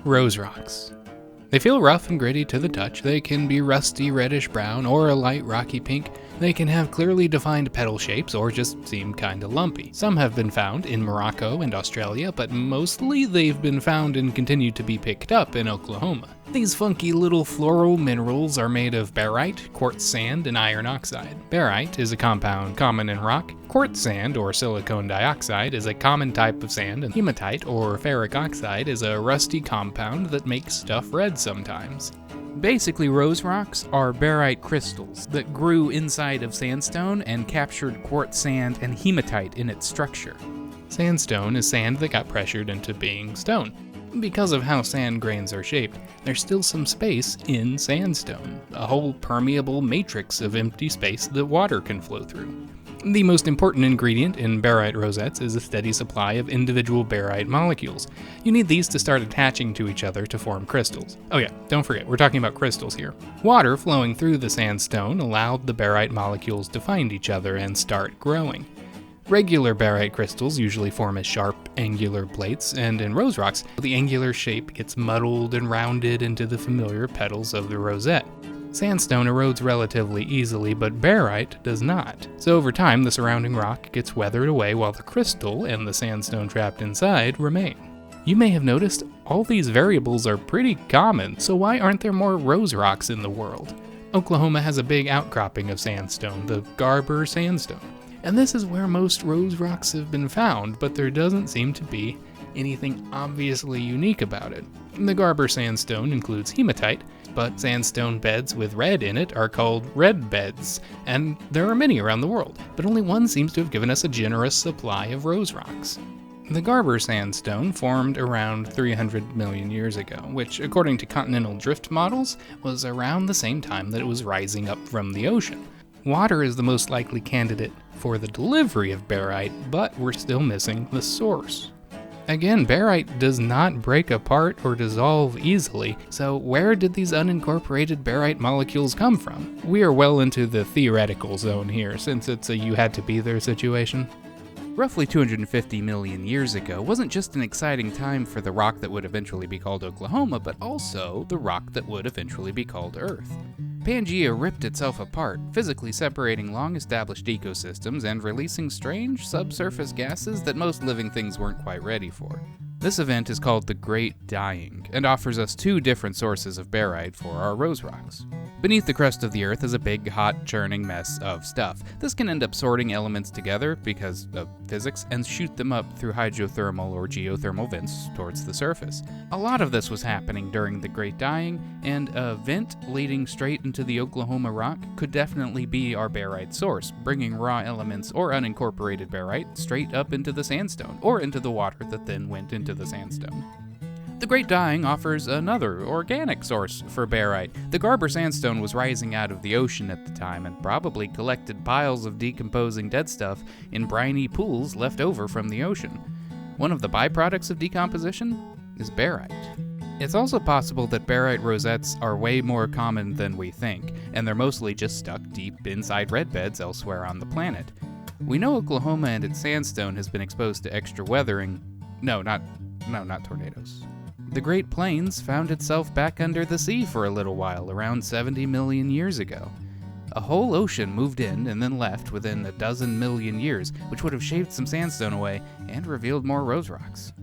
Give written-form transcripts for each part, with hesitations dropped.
Rose rocks. They feel rough and gritty to the touch. They can be rusty reddish brown or a light rocky pink. They can have clearly defined petal shapes or just seem kinda lumpy. Some have been found in Morocco and Australia, but mostly they've been found and continue to be picked up in Oklahoma. These funky little floral minerals are made of barite, quartz sand, and iron oxide. Barite is a compound common in rock. Quartz sand, or silicon dioxide, is a common type of sand, and hematite, or ferric oxide, is a rusty compound that makes stuff red sometimes. Basically, rose rocks are barite crystals that grew inside of sandstone and captured quartz sand and hematite in its structure. Sandstone is sand that got pressured into being stone. Because of how sand grains are shaped, there's still some space in sandstone, a whole permeable matrix of empty space that water can flow through. The most important ingredient in barite rosettes is a steady supply of individual barite molecules. You need these to start attaching to each other to form crystals. Oh yeah, don't forget, we're talking about crystals here. Water flowing through the sandstone allowed the barite molecules to find each other and start growing. Regular barite crystals usually form as sharp, angular plates, and in rose rocks, the angular shape gets muddled and rounded into the familiar petals of the rosette. Sandstone erodes relatively easily, but barite does not. So over time, the surrounding rock gets weathered away while the crystal and the sandstone trapped inside remain. You may have noticed all these variables are pretty common, so why aren't there more rose rocks in the world? Oklahoma has a big outcropping of sandstone, the Garber Sandstone. And this is where most rose rocks have been found, but there doesn't seem to be anything obviously unique about it. The Garber Sandstone includes hematite, but sandstone beds with red in it are called red beds, and there are many around the world, but only one seems to have given us a generous supply of rose rocks. The Garber Sandstone formed around 300 million years ago, which, according to continental drift models, was around the same time that it was rising up from the ocean. Water is the most likely candidate for the delivery of barite, but we're still missing the source. Again, barite does not break apart or dissolve easily, so where did these unincorporated barite molecules come from? We are well into the theoretical zone here, since it's a you-had-to-be-there situation. Roughly 250 million years ago wasn't just an exciting time for the rock that would eventually be called Oklahoma, but also the rock that would eventually be called Earth. Pangea ripped itself apart, physically separating long-established ecosystems and releasing strange subsurface gases that most living things weren't quite ready for. This event is called the Great Dying, and offers us two different sources of barite for our rose rocks. Beneath the crust of the Earth is a big, hot, churning mess of stuff. This can end up sorting elements together because of physics and shoot them up through hydrothermal or geothermal vents towards the surface. A lot of this was happening during the Great Dying, and a vent leading straight into the Oklahoma rock could definitely be our barite source, bringing raw elements or unincorporated barite straight up into the sandstone, or into the water that then went into the sandstone. The Great Dying offers another organic source for barite. The Garber Sandstone was rising out of the ocean at the time and probably collected piles of decomposing dead stuff in briny pools left over from the ocean. One of the byproducts of decomposition is barite. It's also possible that barite rosettes are way more common than we think, and they're mostly just stuck deep inside red beds elsewhere on the planet. We know Oklahoma and its sandstone has been exposed to extra weathering. No, not tornadoes. The Great Plains found itself back under the sea for a little while, around 70 million years ago. A whole ocean moved in and then left within a dozen million years, which would have shaved some sandstone away and revealed more rose rocks.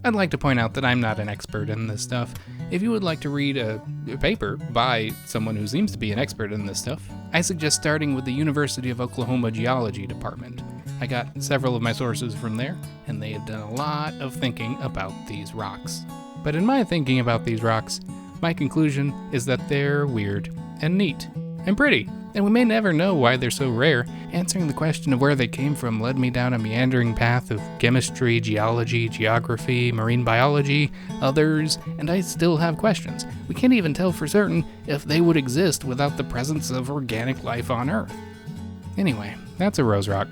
I'd like to point out that I'm not an expert in this stuff. If you would like to read a paper by someone who seems to be an expert in this stuff, I suggest starting with the University of Oklahoma Geology Department. I got several of my sources from there, and they have done a lot of thinking about these rocks. But in my thinking about these rocks, my conclusion is that they're weird and neat and pretty, and we may never know why they're so rare. Answering the question of where they came from led me down a meandering path of chemistry, geology, geography, marine biology, others, and I still have questions. We can't even tell for certain if they would exist without the presence of organic life on Earth. Anyway, that's a rose rock.